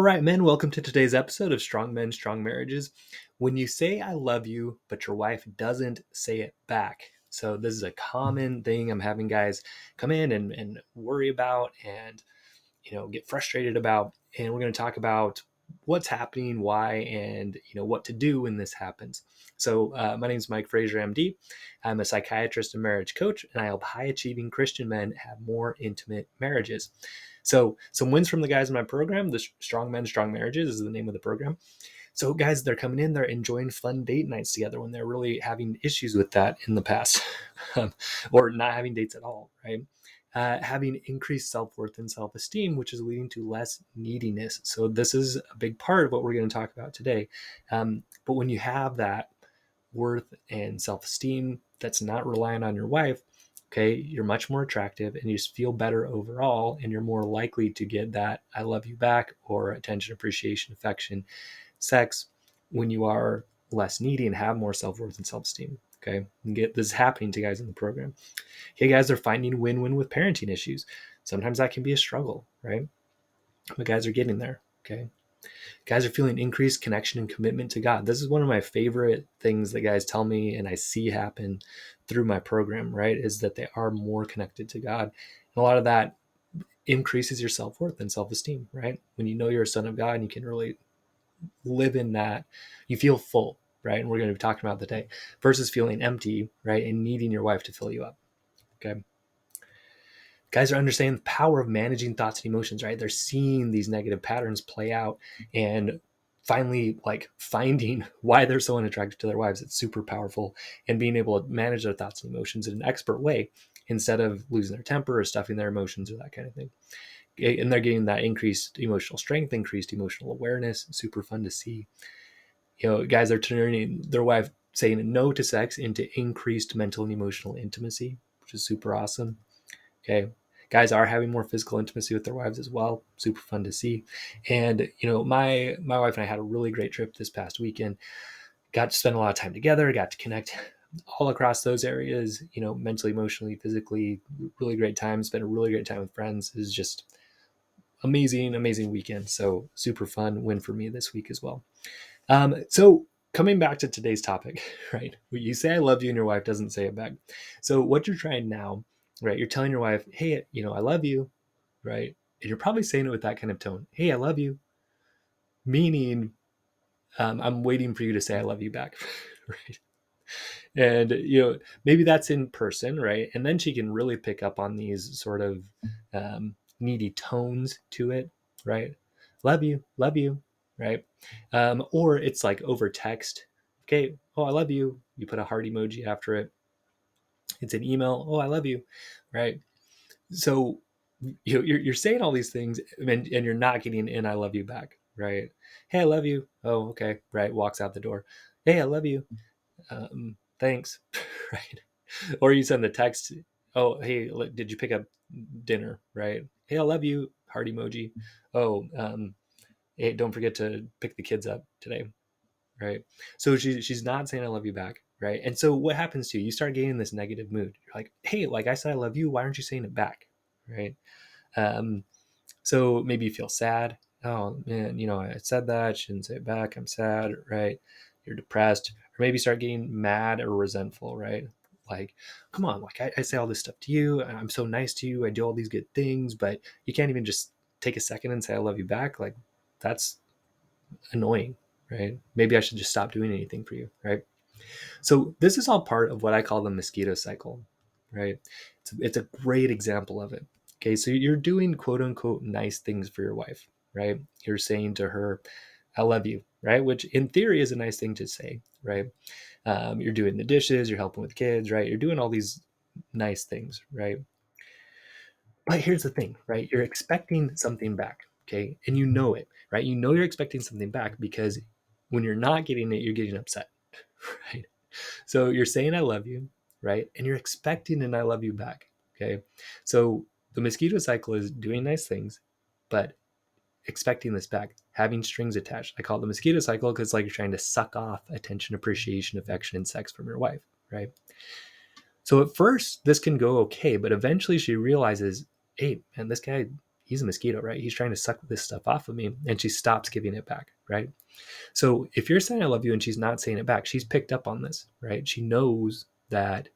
right, men, welcome to today's episode of Strong Men, Strong Marriages. When you say I love you, but your wife doesn't say it back. So this is a common thing I'm having guys come in and worry about and get frustrated about. And we're going to talk about what's happening, why, and what to do when this happens. So my name is Mike Frazier, MD. I'm a psychiatrist and marriage coach, and I help high-achieving Christian men have more intimate marriages. So some wins from the guys in my program, the Strong Men, Strong Marriages is the name of the program. So guys, they're coming in, they're enjoying fun date nights together when they're really having issues with that in the past or not having dates at all, right? Having increased self-worth and self-esteem, which is leading to less neediness. So this is a big part of what we're going to talk about today. But when you have that worth and self-esteem that's not reliant on your wife, okay, you're much more attractive and you just feel better overall, and you're more likely to get that I love you back or attention, appreciation, affection, sex when you are less needy and have more self-worth and self-esteem. Okay, and this is happening to guys in the program. Okay, guys are finding win-win with parenting issues. Sometimes that can be a struggle, right? But guys are getting there. Okay, guys are feeling increased connection and commitment to God. This is one of my favorite things that guys tell me and I see happen through my program, right? Is that they are more connected to God. And a lot of that increases your self-worth and self-esteem, right? When you know you're a son of God and you can really live in that, you feel full, right? And we're going to be talking about today versus feeling empty, right? And needing your wife to fill you up. Okay. Guys are understanding the power of managing thoughts and emotions, right? They're seeing these negative patterns play out and finally finding why they're so unattractive to their wives. It's super powerful, and being able to manage their thoughts and emotions in an expert way instead of losing their temper or stuffing their emotions or that kind of thing. And they're getting that increased emotional strength, increased emotional awareness. Super fun to see. Guys are turning their wife saying no to sex into increased mental and emotional intimacy, which is super awesome. Okay. Guys are having more physical intimacy with their wives as well. Super fun to see. And, my wife and I had a really great trip this past weekend. Got to spend a lot of time together, got to connect all across those areas, mentally, emotionally, physically, really great time. Spent a really great time with friends. It was just amazing weekend. So super fun win for me this week as well. So coming back to today's topic, right? You say I love you and your wife doesn't say it back. So what you're trying now, right? You're telling your wife, hey, I love you, right? And you're probably saying it with that kind of tone. Hey, I love you. Meaning, I'm waiting for you to say I love you back, right? And, maybe that's in person, right? And then she can really pick up on these sort of needy tones to it, right? Love you, right? Or it's like over text. Okay, oh, I love you. You put a heart emoji after it. It's an email. Oh, I love you, right? So you're saying all these things and you're not getting an I love you back, right? Hey, I love you. Oh, okay, right. Walks out the door. Hey, I love you. Thanks, right? Or you send the text, oh, hey, did you pick up dinner, right? Hey, I love you, heart emoji. Oh, hey, don't forget to pick the kids up today, right? So she's not saying I love you back, right? And so what happens to you? You start getting this negative mood. You're like, hey, like I said I love you, why aren't you saying it back, right? Um, so maybe you feel sad. Oh man, I said that, shouldn't say it back. I'm sad, right? You're depressed, or maybe start getting mad or resentful, right? Like, come on, like I say all this stuff to you, and I'm so nice to you. I do all these good things, but you can't even just take a second and say I love you back. Like, that's annoying, right? Maybe I should just stop doing anything for you, right? So this is all part of what I call the mosquito cycle, right? It's a great example of it. Okay, so you're doing quote unquote nice things for your wife, right? You're saying to her, I love you, right? Which in theory is a nice thing to say, right? You're doing the dishes, you're helping with kids, right? You're doing all these nice things, right? But here's the thing, right? You're expecting something back, okay? And you know it, right? You know you're expecting something back because when you're not getting it, you're getting upset, right? So you're saying I love you, right? And you're expecting an I love you back. Okay. So the mosquito cycle is doing nice things, but expecting this back, having strings attached. I call it the mosquito cycle because like you're trying to suck off attention, appreciation, affection, and sex from your wife, right? So at first this can go okay, but eventually she realizes, hey, man, this guy he's a mosquito, right? He's trying to suck this stuff off of me. And she stops giving it back, right? So if you're saying I love you and she's not saying it back, she's picked up on this, right? She knows that,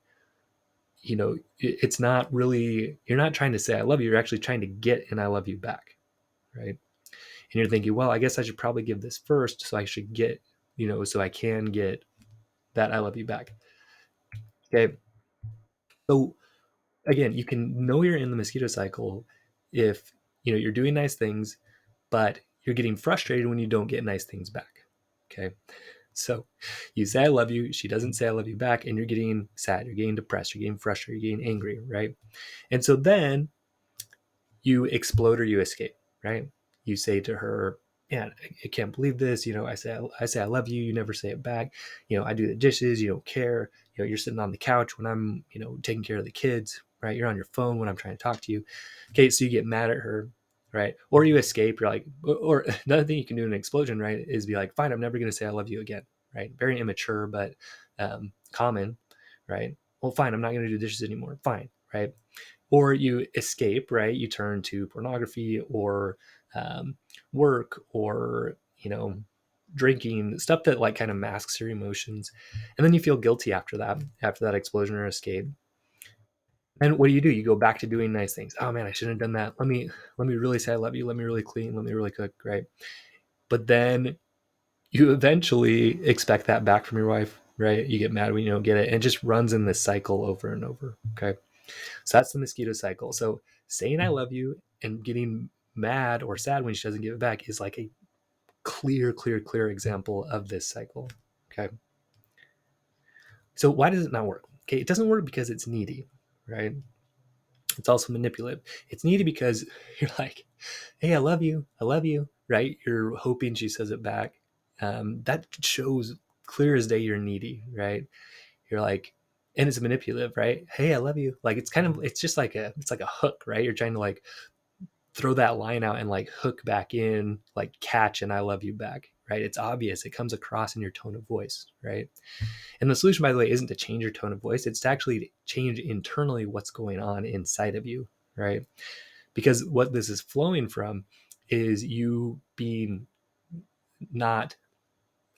it's not really, you're not trying to say I love you, you're actually trying to get an I love you back, right? And you're thinking, well, I guess I should probably give this first so I should get, so I can get that I love you back. Okay. So again, you can know you're in the mosquito cycle if, you're doing nice things, but you're getting frustrated when you don't get nice things back. Okay. So you say I love you, she doesn't say I love you back, and you're getting sad, you're getting depressed, you're getting frustrated, you're getting angry, right? And so then you explode or you escape, right? You say to her, yeah, I can't believe this. I say I love you. You never say it back. I do the dishes. You don't care. You're sitting on the couch when I'm, taking care of the kids, right? You're on your phone when I'm trying to talk to you. Okay, so you get mad at her, right? Or you escape. You're like, or another thing you can do in an explosion, right, is be like, fine, I'm never going to say I love you again, right? Very immature, but common, right? Well, fine, I'm not going to do dishes anymore. Fine, right? Or you escape, right? You turn to pornography or work or, drinking, stuff that like kind of masks your emotions. And then you feel guilty after that explosion or escape. And what do? You go back to doing nice things. Oh man, I shouldn't have done that. Let me really say I love you. Let me really clean. Let me really cook, right? But then you eventually expect that back from your wife, right? You get mad when you don't get it. And it just runs in this cycle over and over. Okay. So that's the mosquito cycle. So saying I love you and getting mad or sad when she doesn't give it back is like a clear example of this cycle. Okay. So why does it not work? Okay. It doesn't work because it's needy, right? It's also manipulative. It's needy because you're like, hey, I love you. I love you, right? You're hoping she says it back. That shows clear as day you're needy, right? You're like, and it's manipulative, right? Hey, I love you. Like it's just like it's like a hook, right? You're trying to like throw that line out and like hook back in, like catch and I love you back, right? It's obvious. It comes across in your tone of voice, right? And the solution, by the way, isn't to change your tone of voice. It's to actually change internally what's going on inside of you, right? Because what this is flowing from is you being not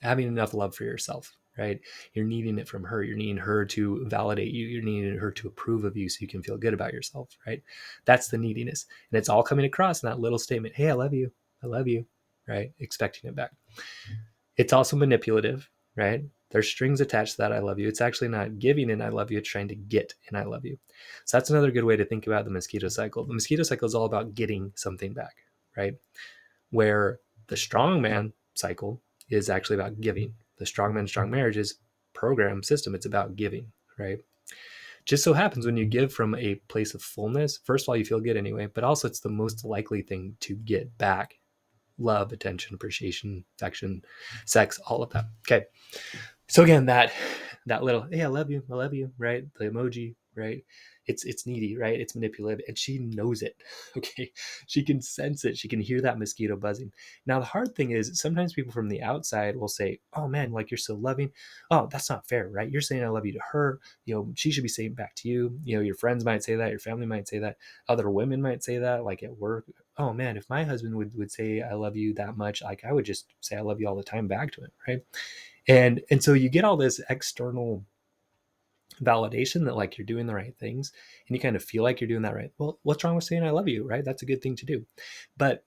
having enough love for yourself, right? You're needing it from her. You're needing her to validate you. You're needing her to approve of you so you can feel good about yourself, right? That's the neediness. And it's all coming across in that little statement, hey, I love you. I love you, right? Expecting it back. It's also manipulative, right? There's strings attached to that I love you. It's actually not giving an I love you. It's trying to get an I love you. So that's another good way to think about the mosquito cycle. The mosquito cycle is all about getting something back, right? Where the strongman cycle is actually about giving. The strong man, strong marriages program system, it's about giving, right? Just so happens when you give from a place of fullness, first of all, you feel good anyway, but also it's the most likely thing to get back love, attention, appreciation, affection, sex, all of that. Okay. So again, that little hey, I love you, right? The emoji, right? It's needy, right? It's manipulative, and she knows it. Okay, she can sense it. She can hear that mosquito buzzing. Now the hard thing is sometimes people from the outside will say, "Oh man, like you're so loving." Oh, that's not fair, right? You're saying I love you to her. She should be saying back to you. Your friends might say that. Your family might say that. Other women might say that, like at work. Oh man, if my husband would say I love you that much, like I would just say I love you all the time back to him, right? And so you get all this external validation that like you're doing the right things and you kind of feel like you're doing that right. Well, what's wrong with saying I love you, right? That's a good thing to do. But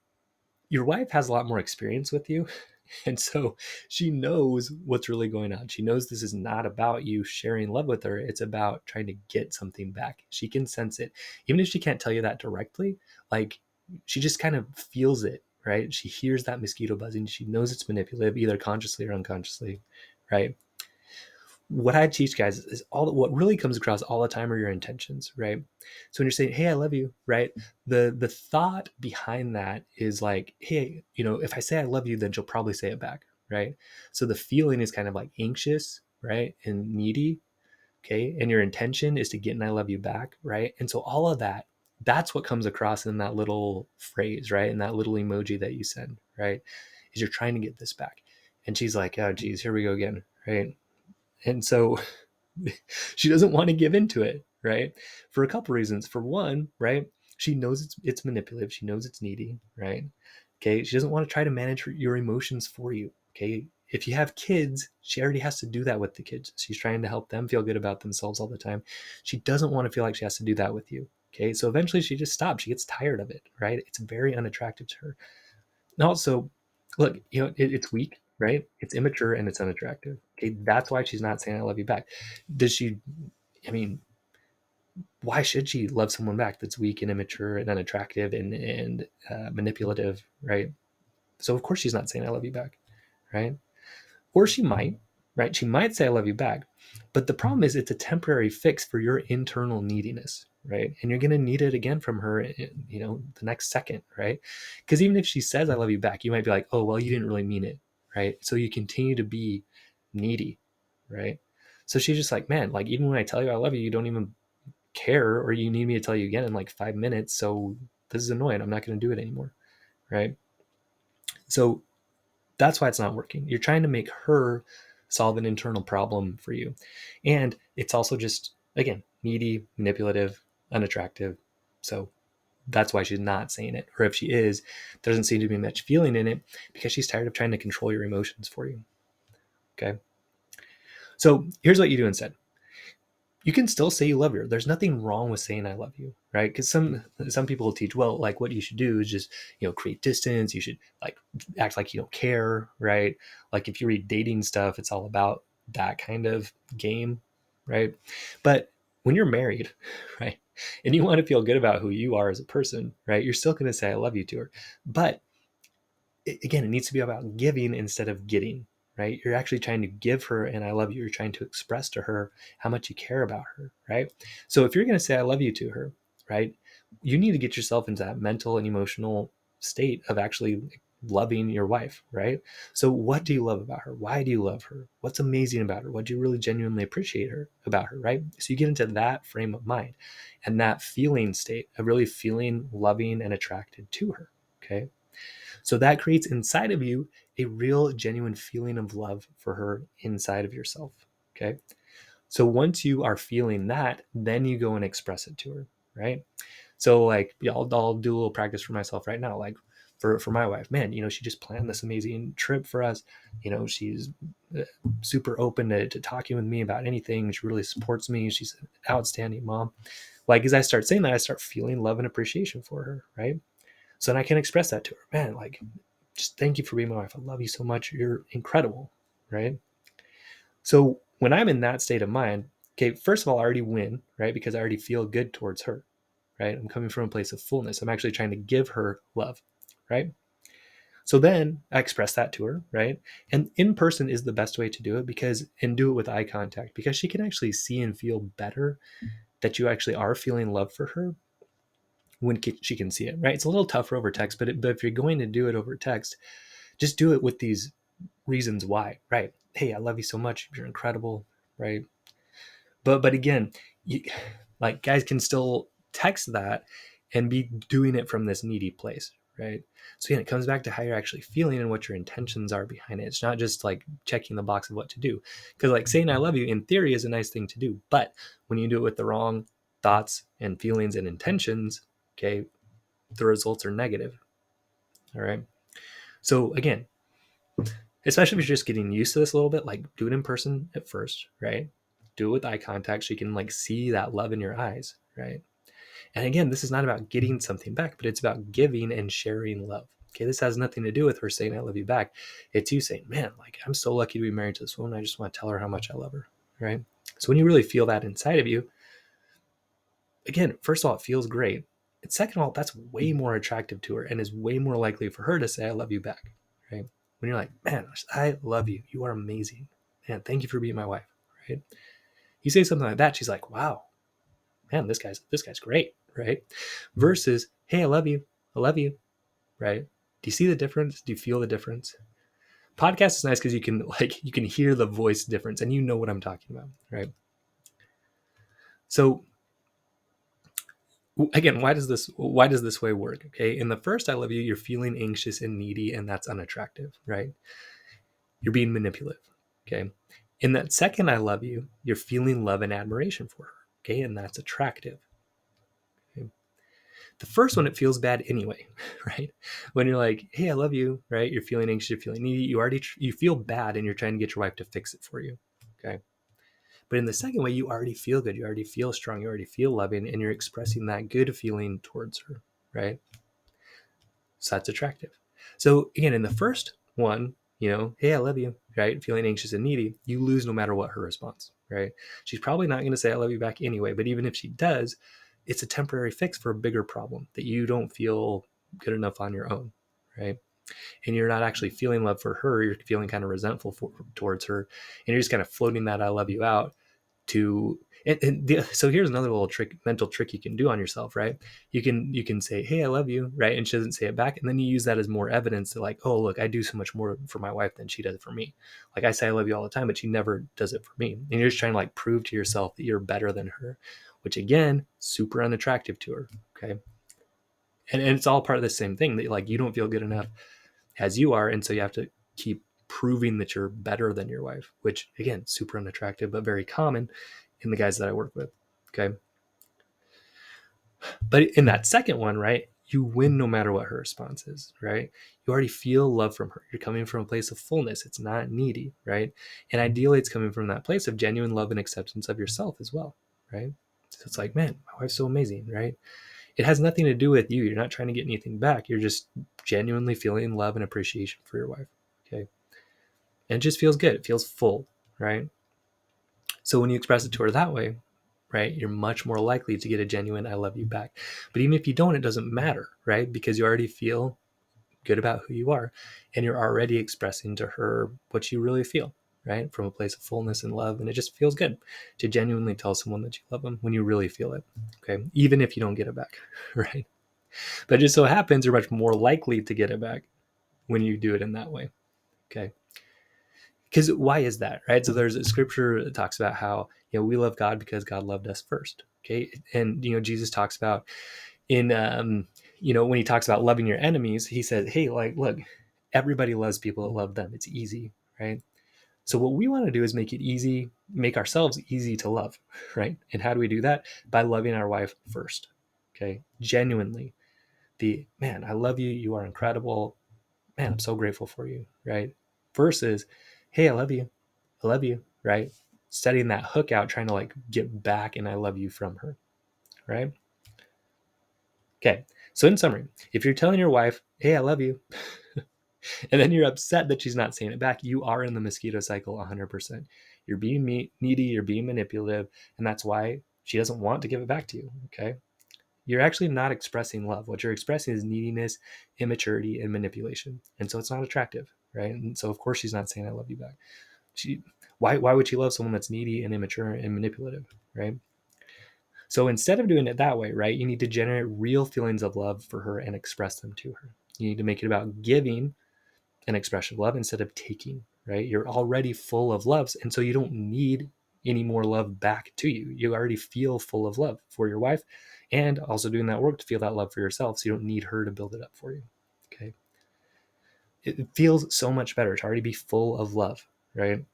your wife has a lot more experience with you. And so she knows what's really going on. She knows this is not about you sharing love with her. It's about trying to get something back. She can sense it. Even if she can't tell you that directly, like she just kind of feels it, right? She hears that mosquito buzzing. She knows it's manipulative, either consciously or unconsciously, right? What I teach guys is what really comes across all the time are your intentions, right? So when you're saying, hey, I love you, right? The thought behind that is like, hey, if I say I love you, then she'll probably say it back, right? So the feeling is kind of like anxious, right? And needy, okay? And your intention is to get an I love you back, right? And so all of that, that's what comes across in that little phrase, right? And that little emoji that you send, right? Is you're trying to get this back. And she's like, oh, geez, here we go again, right? And so she doesn't want to give into it, right? For a couple reasons. For one, right? She knows it's manipulative. She knows it's needy, right? Okay. She doesn't want to try to manage your emotions for you. Okay. If you have kids, she already has to do that with the kids. She's trying to help them feel good about themselves all the time. She doesn't want to feel like she has to do that with you. Okay. So eventually she just stops. She gets tired of it, right? It's very unattractive to her. And also, look, it's weak, right? It's immature and it's unattractive. Okay. That's why she's not saying I love you back. Does she, I mean, why should she love someone back that's weak and immature and unattractive and manipulative, right? So of course she's not saying I love you back, right? Or she might, right? She might say I love you back, but the problem is it's a temporary fix for your internal neediness, right? And you're going to need it again from her, the next second, right? Because even if she says I love you back, you might be like, oh well, you didn't really mean it, right? So you continue to be needy, right? So she's just like, man, like even when I tell you I love you, you don't even care, or you need me to tell you again in like 5 minutes. So this is annoying. I'm not going to do it anymore. Right. So that's why it's not working. You're trying to make her solve an internal problem for you. And it's also just, again, needy, manipulative, unattractive. So that's why she's not saying it. Or if she is, there doesn't seem to be much feeling in it because she's tired of trying to control your emotions for you. Okay. So here's what you do instead. You can still say you love her. There's nothing wrong with saying I love you, right? Because some people will teach, well, like what you should do is just create distance. You should like act like you don't care, right? Like if you read dating stuff, it's all about that kind of game, right? But when you're married, right, and you want to feel good about who you are as a person, right, you're still going to say I love you to her, but again, it needs to be about giving instead of getting, right? You're actually trying to give her and I love you. You're trying to express to her how much you care about her, right? So if you're going to say I love you to her, right, you need to get yourself into that mental and emotional state of actually loving your wife, right? So what do you love about her? Why do you love her? What's amazing about her? What do you really genuinely appreciate her about her, right? So you get into that frame of mind and that feeling state of really feeling loving and attracted to her, okay? So that creates inside of you a real, genuine feeling of love for her inside of yourself. Okay. So once you are feeling that, then you go and express it to her. Right. So like, yeah, I'll do a little practice for myself right now. Like for my wife, man, she just planned this amazing trip for us. She's super open to talking with me about anything. She really supports me. She's an outstanding mom. Like, as I start saying that, I start feeling love and appreciation for her. Right. So then I can express that to her. Man, like, just thank you for being my wife. I love you so much. You're incredible. Right. So when I'm in that state of mind, okay, first of all, I already win, right? Because I already feel good towards her, right? I'm coming from a place of fullness. I'm actually trying to give her love, right? So then I express that to her, right? And in person is the best way to do it and do it with eye contact because she can actually see and feel better that you actually are feeling love for her when she can see it, right? It's a little tougher over text, but if you're going to do it over text, just do it with these reasons why, right? Hey, I love you so much. You're incredible, right? But again, you, like guys can still text that and be doing it from this needy place, right? So again, it comes back to how you're actually feeling and what your intentions are behind it. It's not just like checking the box of what to do, because like saying I love you in theory is a nice thing to do, but when you do it with the wrong thoughts and feelings and intentions, okay, the results are negative. All right. So again, especially if you're just getting used to this a little bit, like do it in person at first, right? Do it with eye contact so you can like see that love in your eyes, right? And again, this is not about getting something back, but it's about giving and sharing love. Okay, this has nothing to do with her saying I love you back. It's you saying, man, like I'm so lucky to be married to this woman. I just want to tell her how much I love her, right? So when you really feel that inside of you, again, first of all, it feels great. And second of all, that's way more attractive to her and is way more likely for her to say I love you back, right? When you're like, man, I love you. You are amazing. Man, thank you for being my wife, right? You say something like that, she's like, wow, man, this guy's great, right? Versus, hey, I love you. I love you, right? Do you see the difference? Do you feel the difference? Podcast is nice because you can hear the voice difference and you know what I'm talking about, right? So again, why does this way work? Okay, in the first I love you, you're feeling anxious and needy, and that's unattractive, right? You're being manipulative. Okay. In that second I love you, you're feeling love and admiration for her. Okay, and that's attractive. Okay? The first one, it feels bad anyway, right? When you're like, hey, I love you, right? You're feeling anxious, you're feeling needy, you feel bad and you're trying to get your wife to fix it for you. Okay. But in the second way, you already feel good. You already feel strong. You already feel loving, and you're expressing that good feeling towards her, right? So that's attractive. So again, in the first one, hey, I love you, right? Feeling anxious and needy, you lose no matter what her response, right? She's probably not going to say I love you back anyway, but even if she does, it's a temporary fix for a bigger problem that you don't feel good enough on your own, right? And you're not actually feeling love for her. You're feeling kind of resentful towards her, and you're just kind of floating that I love you out to so here's another little mental trick you can do on yourself, right? You can say, hey, I love you, right? And she doesn't say it back, and then you use that as more evidence that, like, oh, look, I do so much more for my wife than she does for me. Like, I say I love you all the time, but she never does it for me. And you're just trying to, like, prove to yourself that you're better than her, which, again, super unattractive to her. Okay. And it's all part of the same thing, that, like, you don't feel good enough as you are, and so you have to keep proving that you're better than your wife, which, again, super unattractive but very common in the guys that I work with. Okay. But in that second one, right, you win no matter what her response is, right? You already feel love from her. You're coming from a place of fullness. It's not needy, right? And ideally, it's coming from that place of genuine love and acceptance of yourself as well, right? So it's like, man, my wife's so amazing, right? It has nothing to do with you. You're not trying to get anything back. You're just genuinely feeling love and appreciation for your wife. Okay. And it just feels good. It feels full, right? So when you express it to her that way, right, you're much more likely to get a genuine I love you back. But even if you don't, it doesn't matter, right? Because you already feel good about who you are, and you're already expressing to her what you really feel, right? From a place of fullness and love. And it just feels good to genuinely tell someone that you love them when you really feel it. Okay. Even if you don't get it back, right? But it just so happens you're much more likely to get it back when you do it in that way. Okay. Because why is that, right? So there's a scripture that talks about how, we love God because God loved us first. Okay. And, Jesus talks about in, when he talks about loving your enemies, he said, hey, like, look, everybody loves people that love them. It's easy, right? So what we want to do is make it easy, make ourselves easy to love, right? And how do we do that? By loving our wife first. Okay. Genuinely. Man, I love you. You are incredible. Man, I'm so grateful for you, right? Versus, hey, I love you. I love you, right? Setting that hook out, trying to, like, get back and I love you from her, right? Okay. So in summary, if you're telling your wife, hey, I love you, and then you're upset that she's not saying it back, you are in the mosquito cycle 100%. You're being needy, you're being manipulative, and that's why she doesn't want to give it back to you, okay? You're actually not expressing love. What you're expressing is neediness, immaturity, and manipulation. And so it's not attractive, right? And so, of course, she's not saying I love you back. Why would she love someone that's needy and immature and manipulative, right? So instead of doing it that way, right, you need to generate real feelings of love for her and express them to her. You need to make it about giving an expression of love instead of taking, right? You're already full of loves, and so you don't need any more love back to you. You already feel full of love for your wife, and also doing that work to feel that love for yourself, so you don't need her to build it up for you. Okay. It feels so much better to already be full of love, right?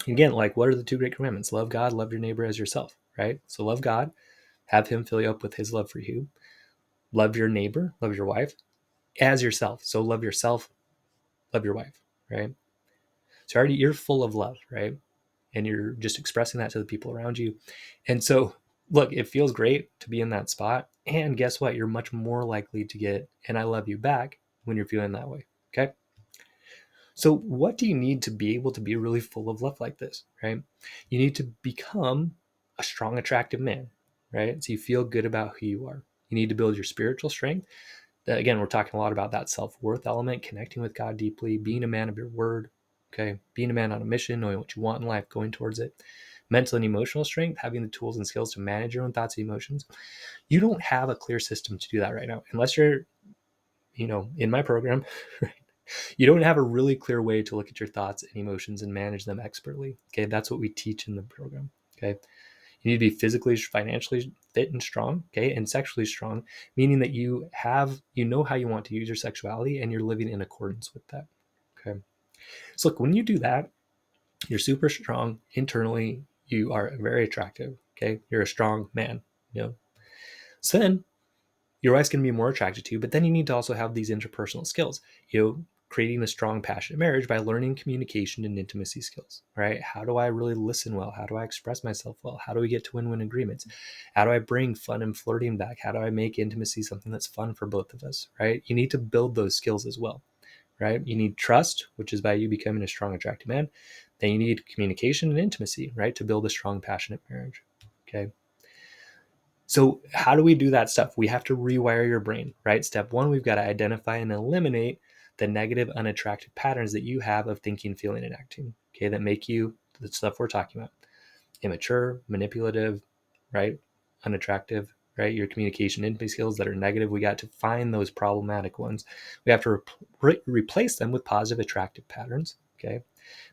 Again, like, what are the two great commandments? Love God, love your neighbor as yourself, right? So love God, have him fill you up with his love for you. Love your neighbor, love your wife as yourself. So love yourself, love your wife, right? So already you're full of love, right? And you're just expressing that to the people around you. And so, look, it feels great to be in that spot. And guess what? You're much more likely to get an I love you back when you're feeling that way. Okay. So, what do you need to be able to be really full of love like this, right? You need to become a strong, attractive man, right? So you feel good about who you are. You need to build your spiritual strength. Again, we're talking a lot about that self-worth element, connecting with God deeply, being a man of your word, okay? Being a man on a mission, knowing what you want in life, going towards it. Mental and emotional strength, having the tools and skills to manage your own thoughts and emotions. You don't have a clear system to do that right now, unless you're, in my program, right? You don't have a really clear way to look at your thoughts and emotions and manage them expertly. Okay. That's what we teach in the program. Okay. You need to be physically, financially fit and strong, okay, and sexually strong, meaning that you know how you want to use your sexuality and you're living in accordance with that, okay? So look, when you do that, you're super strong internally. You are very attractive, okay? You're a strong man, So then Your wife's going to be more attracted to you, but then you need to also have these interpersonal skills, creating a strong, passionate marriage by learning communication and intimacy skills, right? How do I really listen well? How do I express myself well? How do we get to win-win agreements? How do I bring fun and flirting back? How do I make intimacy something that's fun for both of us, right? You need to build those skills as well, right? You need trust, which is by you becoming a strong, attractive man. Then you need communication and intimacy, right? To build a strong, passionate marriage, okay? So how do we do that stuff? We have to rewire your brain, right? Step one, we've got to identify and eliminate the negative, unattractive patterns that you have of thinking, feeling, and acting, okay, that make you the stuff we're talking about: immature, manipulative, right? Unattractive, right? Your communication intimacy skills that are negative. We got to find those problematic ones. We have to replace them with positive, attractive patterns, okay?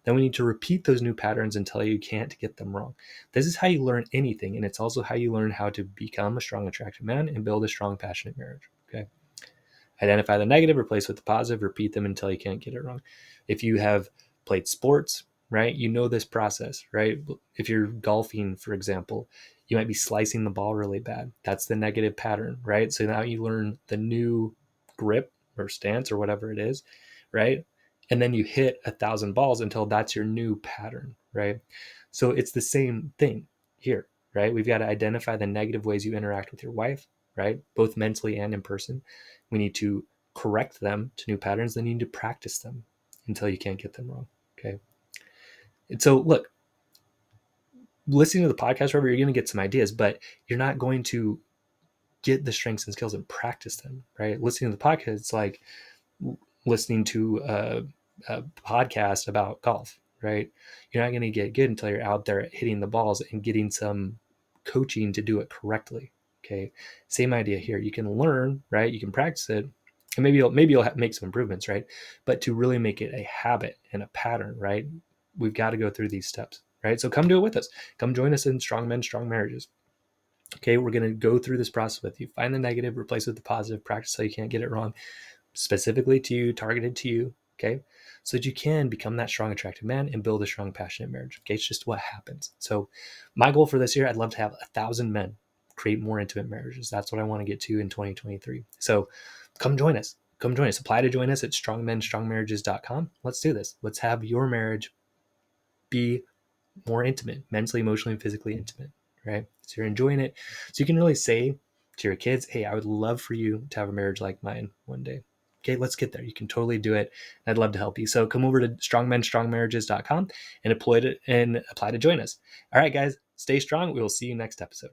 Then we need to repeat those new patterns until you can't get them wrong. This is how you learn anything, and it's also how you learn how to become a strong, attractive man and build a strong, passionate marriage. Okay. Identify the negative, replace with the positive, repeat them until you can't get it wrong. If you have played sports, right, you know this process, right? If you're golfing, for example, you might be slicing the ball really bad. That's the negative pattern, right? So now you learn the new grip or stance or whatever it is, right? And then you hit 1,000 balls until that's your new pattern, right? So it's the same thing here, right? We've got to identify the negative ways you interact with your wife, right? Both mentally and in person. We need to correct them to new patterns. Then you need to practice them until you can't get them wrong, okay? And so look, listening to the podcast, wherever, you're going to get some ideas, but you're not going to get the strengths and skills and practice them, right? Listening to the podcast, it's like listening to a podcast about golf, right? You're not going to get good until you're out there hitting the balls and getting some coaching to do it correctly. Okay. Same idea here. You can learn, right? You can practice it, and maybe you'll make some improvements, right? But to really make it a habit and a pattern, right? We've got to go through these steps, right? So come do it with us. Come join us in Strong Men, Strong Marriages. Okay. We're going to go through this process with you. Find the negative, replace it with the positive, practice so you can't get it wrong, specifically to you, targeted to you, okay? So that you can become that strong, attractive man and build a strong, passionate marriage, okay? It's just what happens. So my goal for this year, I'd love to have 1,000 men create more intimate marriages. That's what I want to get to in 2023. So come join us. Come join us. Apply to join us at strongmenstrongmarriages.com. Let's do this. Let's have your marriage be more intimate, mentally, emotionally, and physically intimate, right? So you're enjoying it. So you can really say to your kids, hey, I would love for you to have a marriage like mine one day. Okay, let's get there. You can totally do it. I'd love to help you. So come over to strongmenstrongmarriages.com and apply to join us. All right, guys, stay strong. We will see you next episode.